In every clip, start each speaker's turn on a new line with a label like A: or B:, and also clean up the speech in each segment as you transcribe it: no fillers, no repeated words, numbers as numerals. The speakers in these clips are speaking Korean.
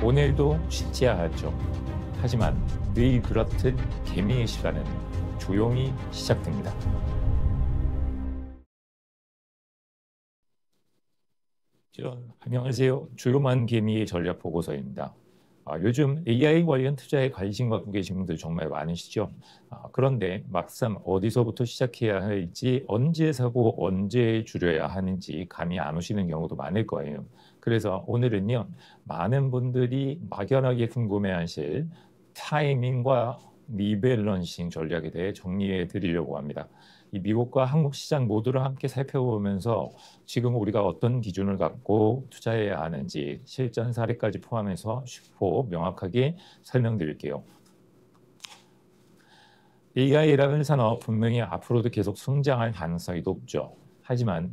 A: 오늘도 쉽지 않았죠. 하지만 늘 그렇듯 개미의 시간은 조용히 시작됩니다. 안녕하세요. 조용한 개미의 전략 보고서입니다. 요즘 AI 관련 투자에 관심 갖고 계신 분들 정말 많으시죠? 그런데 막상 어디서부터 시작해야 할지, 언제 사고 언제 줄여야 하는지 감이 안 오시는 경우도 많을 거예요. 그래서 오늘은요, 많은 분들이 막연하게 궁금해하실 타이밍과 리밸런싱 전략에 대해 정리해 드리려고 합니다. 이 미국과 한국 시장 모두를 함께 살펴보면서 지금 우리가 어떤 기준을 갖고 투자해야 하는지 실전 사례까지 포함해서 쉽고 명확하게 설명드릴게요. AI라는 산업 분명히 앞으로도 계속 성장할 가능성이 높죠. 하지만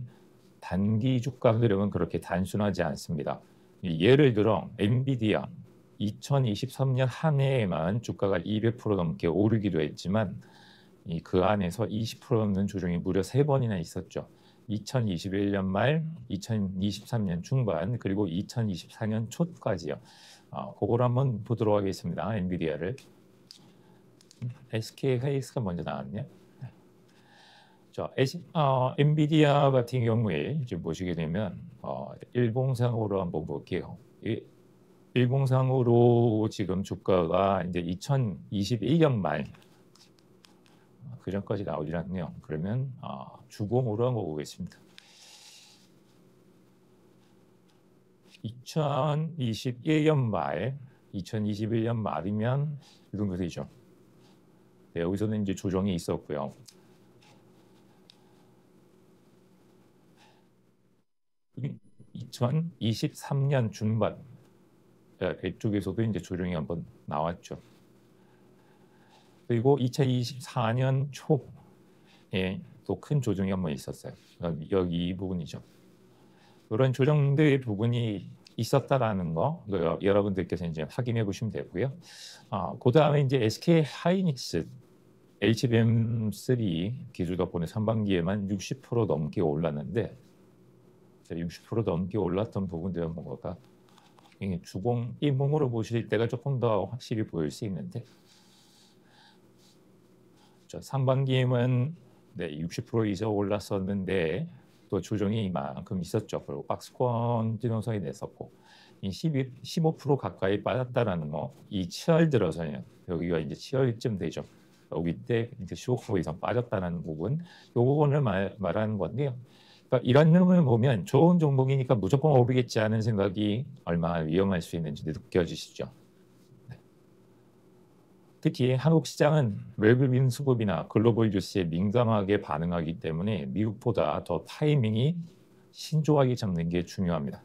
A: 단기 주가 흐름은 그렇게 단순하지 않습니다. 예를 들어 엔비디아 2023년 한 해에만 주가가 200% 넘게 오르기도 했지만 그 안에서 20% 넘는 조정이 무려 3번이나 있었죠. 2021년 말, 2023년 중반, 그리고 2024년 초까지요. 그걸 한번 보도록 하겠습니다. 엔비디아를. SK 하이닉스가 먼저 나왔네요. 엔비디아 같은 경우에 이제 보시게 되면 일봉상으로 한번 볼게요. 일봉상으로 지금 주가가 이제 2021년 말 그 전까지 나오질 않네요. 그러면 주봉으로 한번 보겠습니다. 2021년 말, 2021년 말이면 이 정도 되죠. 네, 여기서는 이제 조정이 있었고요. 이 2023년 중반 이쪽에서도 이제 조정이 한번 나왔죠. 그리고 2024년 초에 또 큰 조정이 한번 있었어요. 여기 이 부분이죠. 이런 조정들의 부분이 있었다라는 거 여러분들께서 이제 확인해 보시면 되고요. 그 다음에 이제 SK 하이닉스 HBM3 기술 덕분에 상반기에만 60% 넘게 올랐는데 60% 넘게 올랐던 부분들은 뭔가 주봉 일봉으로 보실 때가 조금 더 확실히 보일 수 있는데 상반기에만 60% 이상 올랐었는데 또 조정이 이만큼 있었죠. 그리고 박스권 진동성이 냈었고 15% 가까이 빠졌다라는 거, 이 7월 들어서요. 여기가 이제 7월쯤 되죠. 여기 때 이제 15% 이상 빠졌다는 부분, 요 부분을 말하는 건데요. 그러니까 이런 내용을 보면 좋은 종목이니까 무조건 오르겠지 하는 생각이 얼마나 위험할 수 있는지 느껴지시죠. 특히 한국 시장은 외국인 수급이나 글로벌 뉴스에 민감하게 반응하기 때문에 미국보다 더 타이밍이 신중하게 잡는 게 중요합니다.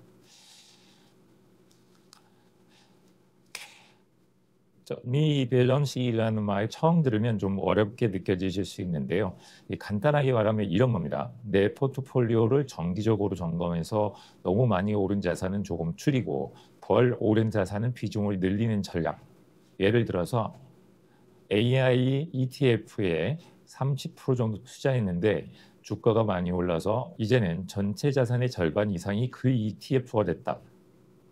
A: 리밸런싱이라는 말 처음 들으면 좀 어렵게 느껴지실 수 있는데요. 간단하게 말하면 이런 겁니다. 내 포트폴리오를 정기적으로 점검해서 너무 많이 오른 자산은 조금 줄이고 덜 오른 자산은 비중을 늘리는 전략. 예를 들어서 AI ETF에 30% 정도 투자했는데 주가가 많이 올라서 이제는 전체 자산의 절반 이상이 그 ETF가 됐다.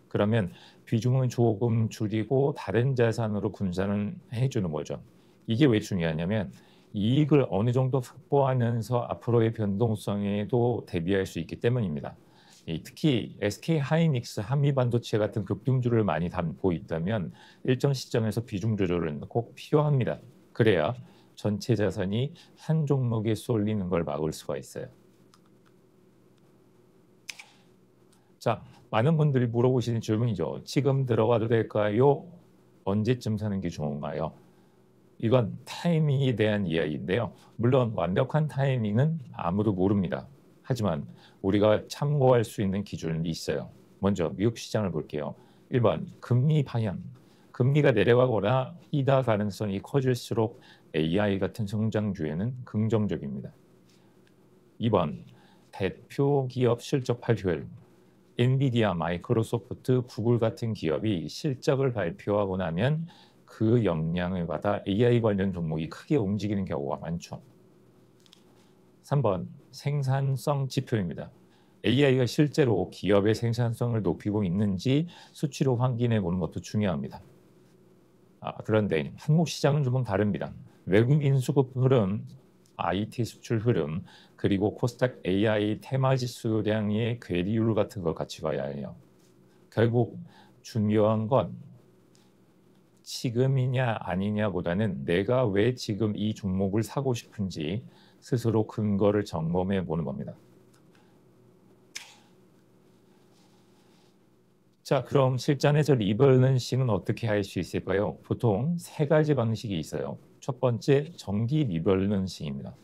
A: 그러면 비중을 조금 줄이고 다른 자산으로 분산을 해주는 거죠. 이게 왜 중요하냐면 이익을 어느 정도 확보하면서 앞으로의 변동성에도 대비할 수 있기 때문입니다. 특히 SK 하이닉스, 한미반도체 같은 급등주를 많이 담고 있다면 일정 시점에서 비중 조절은 꼭 필요합니다. 그래야 전체 자산이 한 종목에 쏠리는 걸 막을 수가 있어요. 자, 많은 분들이 물어보시는 질문이죠. 지금 들어가도 될까요? 언제쯤 사는 게 좋은가요? 이건 타이밍에 대한 이야기인데요. 물론 완벽한 타이밍은 아무도 모릅니다. 하지만 우리가 참고할 수 있는 기준이 있어요. 먼저 미국 시장을 볼게요. 1번 금리 방향. 금리가 내려가거나 이다 가능성이 커질수록 AI 같은 성장주에는 긍정적입니다. 2번 대표 기업 실적 발표율. 엔비디아, 마이크로소프트, 구글 같은 기업이 실적을 발표하고 나면 그 영향을 받아 AI 관련 종목이 크게 움직이는 경우가 많죠. 3번 생산성 지표입니다. AI가 실제로 기업의 생산성을 높이고 있는지 수치로 확인해 보는 것도 중요합니다. 그런데 한국 시장은 조금 다릅니다. 외국인 수급 흐름, IT 수출 흐름, 그리고 코스닥 AI 테마 지수량의 괴리율 같은 걸 같이 봐야 해요. 결국 중요한 건 지금이냐 아니냐보다는 내가 왜 지금 이 종목을 사고 싶은지 스스로 근거를 점검해 보는 겁니다. 자, 그럼 실전에서 리밸런싱은 어떻게 할 수 있을까요? 보통 세 가지 방식이 있어요. 첫 번째, 정기 리밸런싱입니다.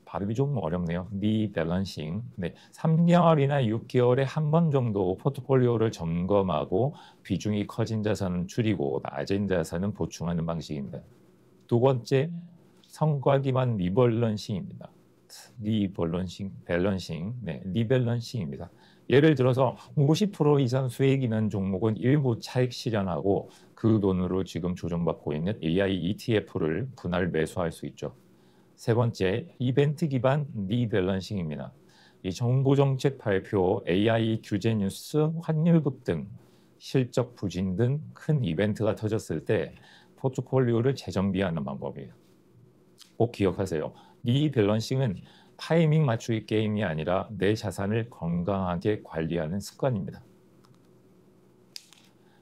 A: 발음이 좀 어렵네요. 리밸런싱. 네, 3개월이나 6개월에 한 번 정도 포트폴리오를 점검하고 비중이 커진 자산은 줄이고 낮은 자산은 보충하는 방식입니다. 두 번째, 성과 기반 리밸런싱입니다. 리밸런싱입니다. 예를 들어서 50% 이상 수익이 난 종목은 일부 차익 실현하고 그 돈으로 지금 조정받고 있는 AI ETF를 분할 매수할 수 있죠. 세 번째, 이벤트 기반 리밸런싱입니다. 이 정부 정책 발표, AI 규제 뉴스, 환율 급등, 실적 부진 등 큰 이벤트가 터졌을 때 포트폴리오를 재정비하는 방법이에요. 꼭 기억하세요. 리밸런싱은 타이밍 맞추기 게임이 아니라 내 자산을 건강하게 관리하는 습관입니다.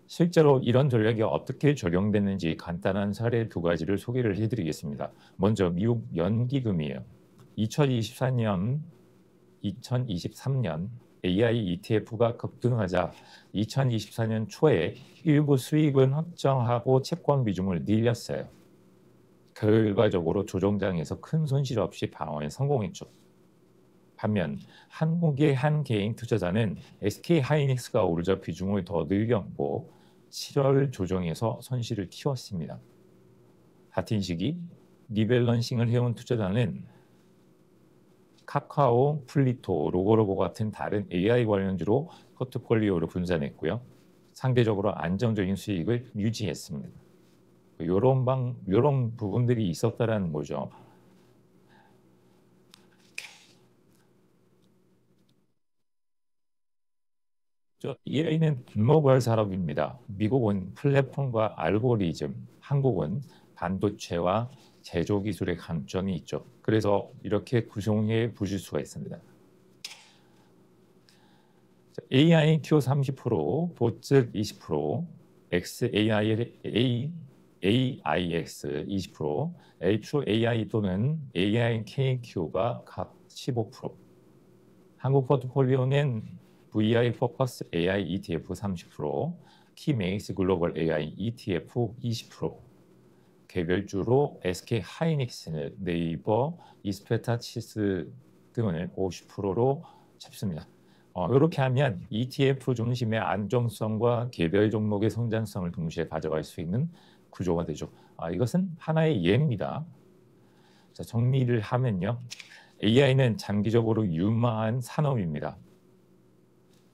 A: 실제로 이런 전략이 어떻게 적용됐는지 간단한 사례 두 가지를 소개를 해드리겠습니다. 먼저 미국 연기금이에요. 2023년 AI ETF가 급등하자 2024년 초에 일부 수익은 확정하고 채권 비중을 늘렸어요. 결과적으로 조정장에서 큰 손실 없이 방어에 성공했죠. 반면 한국의 한 개인 투자자는 SK하이닉스가 오르자 비중을 더 늘렸고 7월 조정에서 손실을 키웠습니다. 같은 시기 리밸런싱을 해온 투자자는 카카오, 플리토, 로고로고 같은 다른 AI 관련주로 포트폴리오를 분산했고요. 상대적으로 안정적인 수익을 유지했습니다. 이런 부분들이 있었다라는 거죠. AI는 글로벌 산업입니다. 미국은 플랫폼과 알고리즘, 한국은 반도체와 제조 기술의 강점이 있죠. 그래서 이렇게 구성해 보실 수가 있습니다. AIQ 30%, 보츠 20%, AIX 20%, HAI 또는 AIKQ가 각 15%. 한국 포트폴리오는 VI 포커스 AI ETF 30%, 키메이스 글로벌 AI ETF 20%, 개별주로 SK 하이닉스, 네이버, 이스페타치스 등을 50%로 잡습니다. 이렇게 하면 ETF 중심의 안정성과 개별 종목의 성장성을 동시에 가져갈 수 있는 구조가 되죠. 이것은 하나의 예입니다. 자, 정리를 하면요. AI는 장기적으로 유망한 산업입니다.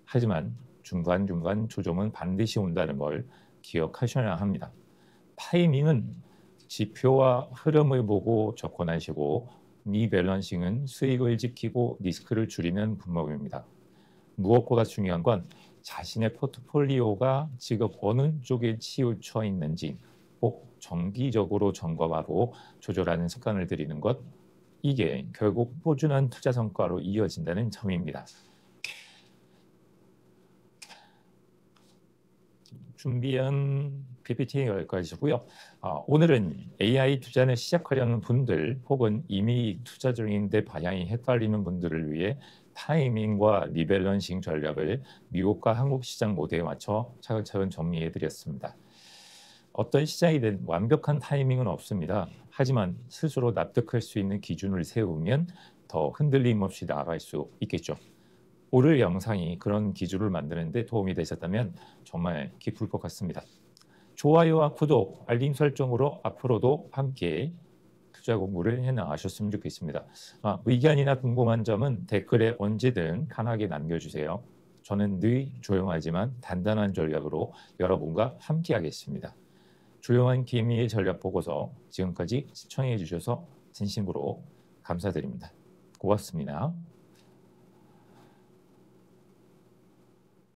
A: 하지만 중간중간 조정은 반드시 온다는 걸 기억하셔야 합니다. 타이밍은 지표와 흐름을 보고 접근하시고 리밸런싱은 수익을 지키고 리스크를 줄이는 분목입니다. 무엇보다 중요한 건 자신의 포트폴리오가 지금 어느 쪽에 치우쳐 있는지 꼭 정기적으로 점검하고 조절하는 습관을 들이는 것, 이게 결국 꾸준한 투자 성과로 이어진다는 점입니다. 준비한 PPT 여기까지고요. 오늘은 AI 투자를 시작하려는 분들 혹은 이미 투자 중인데 방향이 헷갈리는 분들을 위해 타이밍과 리밸런싱 전략을 미국과 한국 시장 모델에 맞춰 차근차근 정리해 드렸습니다. 어떤 시장이든 완벽한 타이밍은 없습니다. 하지만 스스로 납득할 수 있는 기준을 세우면 더 흔들림 없이 나아갈 수 있겠죠. 오늘 영상이 그런 기준을 만드는 데 도움이 되셨다면 정말 기쁠 것 같습니다. 좋아요와 구독, 알림 설정으로 앞으로도 함께 투자 공부를 해나가셨으면 좋겠습니다. 의견이나 궁금한 점은 댓글에 언제든 편하게 남겨주세요. 저는 늘 조용하지만 단단한 전략으로 여러분과 함께하겠습니다. 조용한 개미의 전략 보고서 지금까지 시청해 주셔서 진심으로 감사드립니다. 고맙습니다.